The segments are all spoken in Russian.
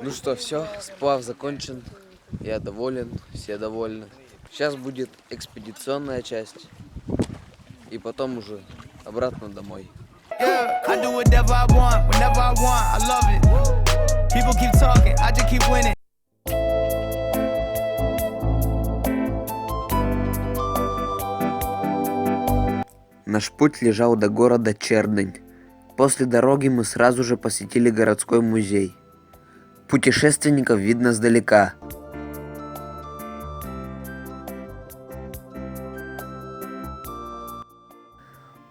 Ну что, все, сплав закончен. Я доволен, все довольны. Сейчас будет экспедиционная часть. И потом уже обратно домой. I do whatever I want, whenever I want, I love it. People keep talking, I just keep winning. Наш путь лежал до города Чердынь. После дороги мы сразу же посетили городской музей. Путешественников видно сдалека.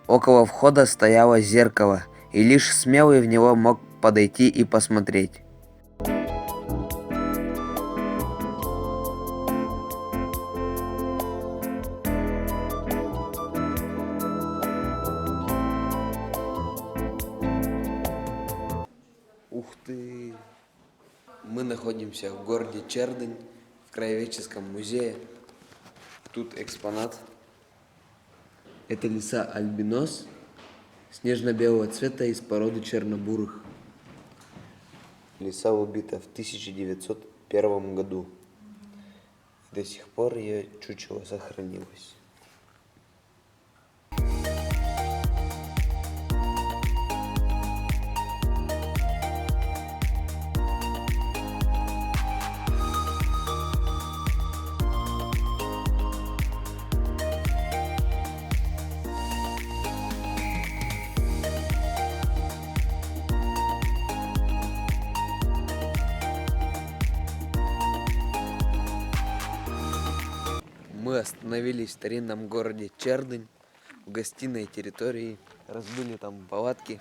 Около входа стояло зеркало, и лишь смелый в него мог подойти и посмотреть. Ух ты! Мы находимся в городе Чердынь, в краеведческом музее. Тут экспонат. Это лиса альбинос снежно-белого цвета из породы чернобурых. Лиса убита в 1901 году. До сих пор ее чучело сохранилось. Мы остановились в старинном городе Чердынь, в гостиной территории, разбили там палатки.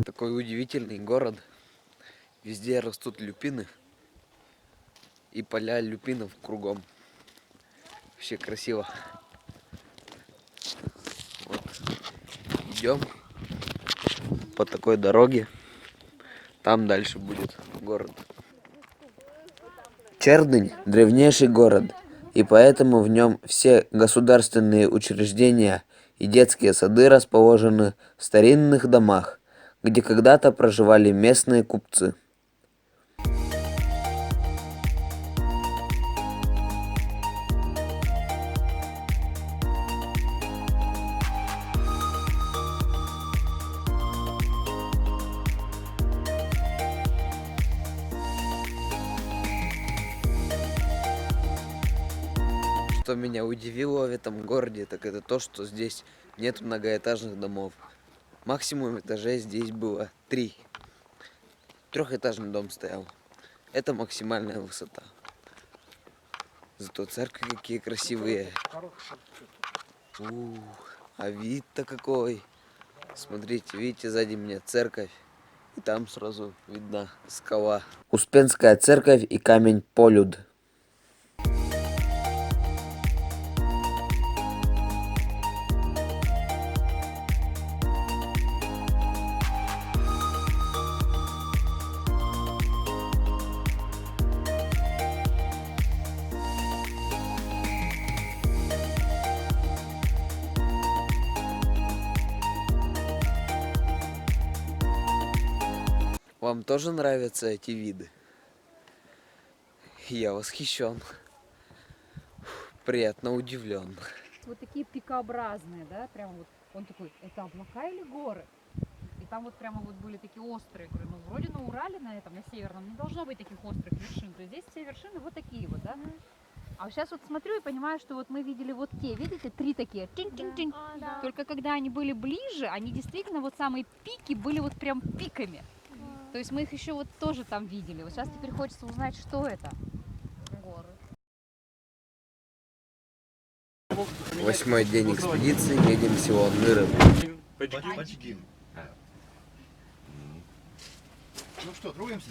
Такой удивительный город. Везде растут люпины и поля люпинов кругом. Вообще красиво. Вот. Идем по такой дороге. Там дальше будет город. Чердынь – древнейший город, и поэтому в нем все государственные учреждения и детские сады расположены в старинных домах, где когда-то проживали местные купцы. Что меня удивило в этом городе, так это то, что здесь нет многоэтажных домов. Максимум этажей здесь было 3. Трехэтажный дом стоял. Это максимальная высота. Зато церкви какие красивые. А вид-то какой. Смотрите, видите, сзади меня церковь. И там сразу видна скала. Успенская церковь и камень Полюд. Вам тоже нравятся эти виды? Я восхищен. Приятно удивлен. Вот такие пикообразные, да, прям вот, он такой, это облака или горы? И там вот прямо вот были такие острые, говорю, ну вроде на Урале, на этом, на северном, не должно быть таких острых вершин, то есть здесь все вершины вот такие вот, да? А сейчас вот смотрю и понимаю, что вот мы видели вот те, видите, 3 такие, тинь-тинь-тинь. Да. Только когда они были ближе, они действительно вот самые пики были вот прям пиками. То есть мы их еще вот тоже там видели. Вот сейчас теперь хочется узнать, что это. Горы. 8-й день экспедиции, едем в село Ныры. Ну что, трогаемся?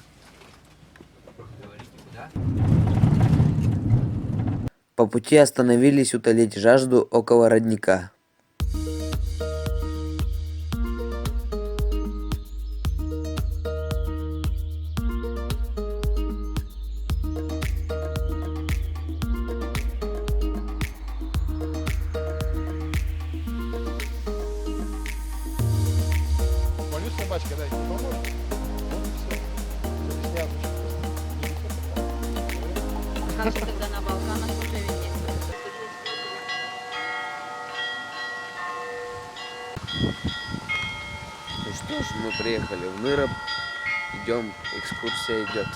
По пути остановились утолить жажду около родника. Ну что ж, мы приехали в Ныроб, идем, экскурсия идет.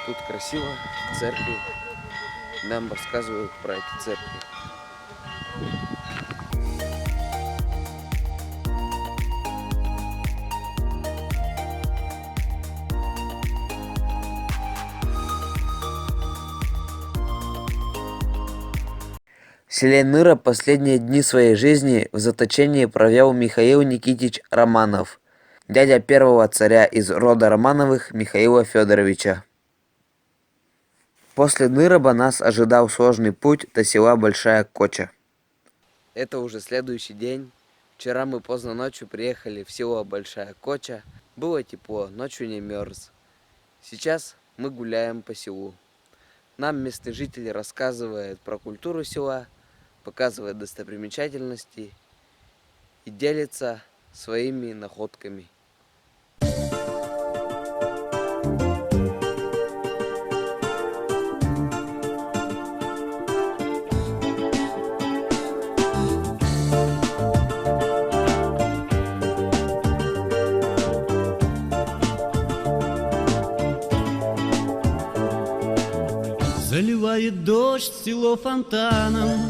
Тут красиво, в церкви. Нам рассказывают про эти церкви. В селе Ныроб последние дни своей жизни в заточении провел Михаил Никитич Романов, дядя первого царя из рода Романовых Михаила Федоровича. После Ныроба нас ожидал сложный путь до села Большая Коча. Это уже следующий день. Вчера мы поздно ночью приехали в село Большая Коча. Было тепло, ночью не мерз. Сейчас мы гуляем по селу. Нам местный житель рассказывает про культуру села, показывает достопримечательности и делится своими находками. Заливает дождь село фонтаном,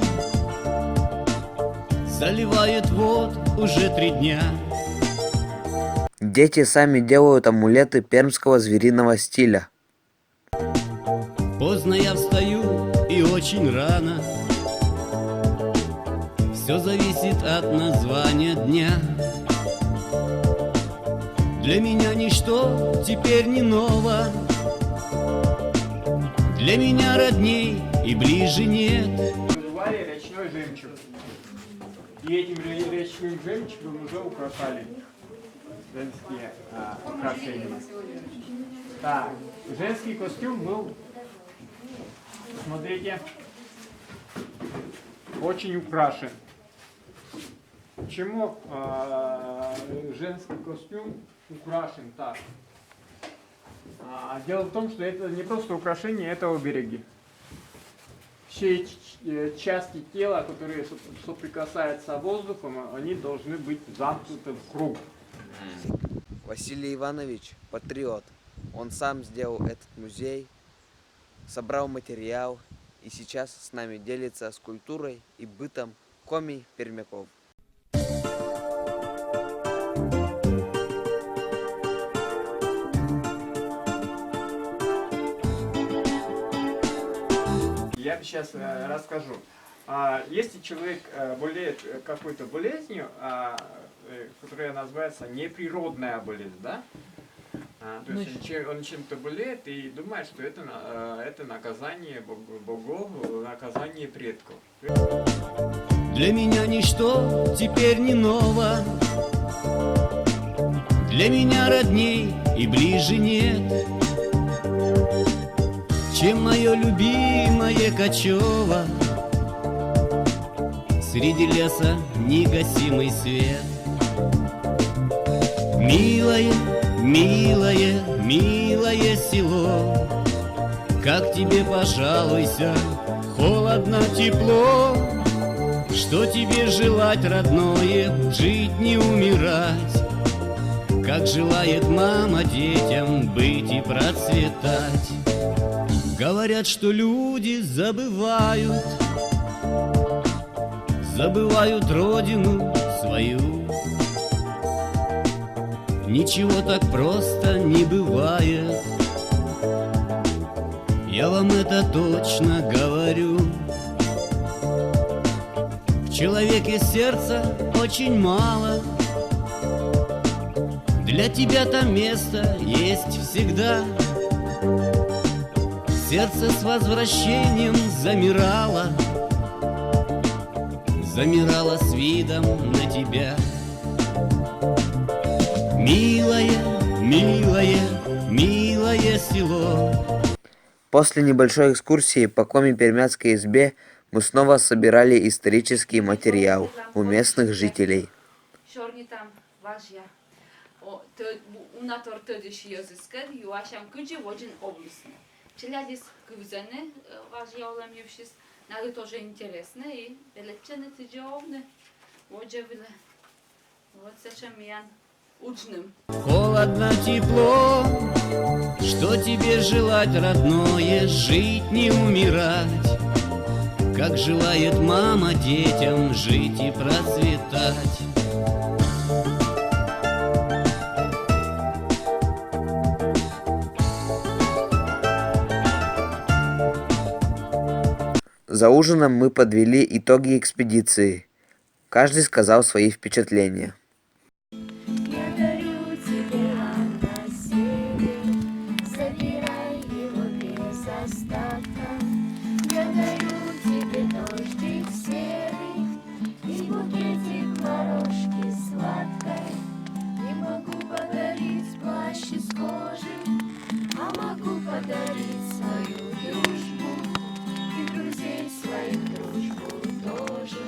заливает вот уже 3 дня. Дети сами делают амулеты пермского звериного стиля. Поздно я встаю и очень рано. Все зависит от названия дня. Для меня ничто теперь не ново. Для меня родней и ближе нет. Называли речной жемчуг. И этим речным жемчугом уже украшали женские украшения. Так, женский костюм был, смотрите, очень украшен. Почему женский костюм украшен так? Дело в том, что это не просто украшение, это обереги. Все части тела, которые соприкасаются с воздухом, они должны быть замкнуты в круг. Василий Иванович – патриот. Он сам сделал этот музей, собрал материал и сейчас с нами делится скульптурой и бытом коми-пермяков. Я сейчас расскажу. Если человек болеет какой-то болезнью, которая называется неприродная болезнь, да? То есть он чем-то болеет и думает, что это наказание богов, наказание предков. Для меня ничто теперь не ново. Для меня родней и ближе нет, чем мое любимое Кочево. Среди леса негасимый свет. Милое, милое, милое село, как тебе пожалуйся, холодно, тепло. Что тебе желать, родное, жить не умирать, как желает мама детям быть и процветать. Говорят, что люди забывают родину свою. Ничего так просто не бывает, я вам это точно говорю. В человеке сердца очень мало, для тебя там место есть всегда. Сердце с возвращением замирало, замирало с видом на тебя. Милое, милое, милое село. После небольшой экскурсии по коми-пермяцкой избе мы снова собирали исторический материал у местных жителей. Челядис кывзаны важьяуламевшис, надо тоже интересно и величины тяжелые. Вот же Вот зачем я учным. Холодно, тепло, что тебе желать, родное, жить не умирать, как желает мама детям жить и процветать. За ужином мы подвели итоги экспедиции. Каждый сказал свои впечатления. Я дарю тебе на север, забирай его без остатка. Я дарю тебе дождик серый и букетик морожки сладкой. Не могу подарить плащ из кожи, а могу подарить свою дружбу и друзей своих дружбу тоже.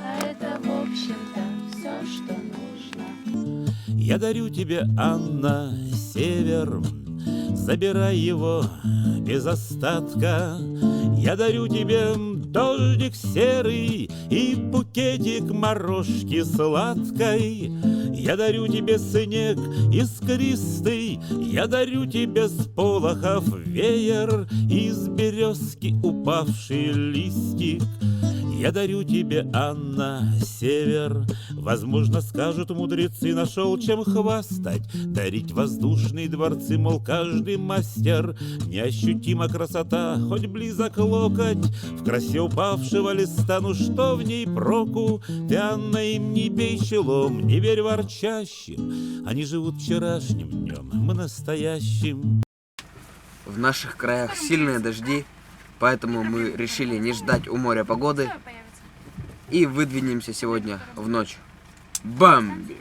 А это, в общем-то, все, что нужно. Я дарю тебе, Анна, север, забирай его без остатка. Я дарю тебе дождик серый и букетик морожки сладкой. Я дарю тебе снег искристый, я дарю тебе с полохов веер, из березки упавший листик. Я дарю тебе, Анна, север. Возможно, скажут мудрецы, нашел чем хвастать. Дарить воздушные дворцы, мол, каждый мастер. Неощутима красота, хоть близок локоть. В красе упавшего листа, ну что в ней проку? Ты, Анна, им не бей челом, не верь ворчащим. Они живут вчерашним днем, мы настоящим. В наших краях сильные дожди, поэтому мы решили не ждать у моря погоды и выдвинемся сегодня в ночь. Бамби!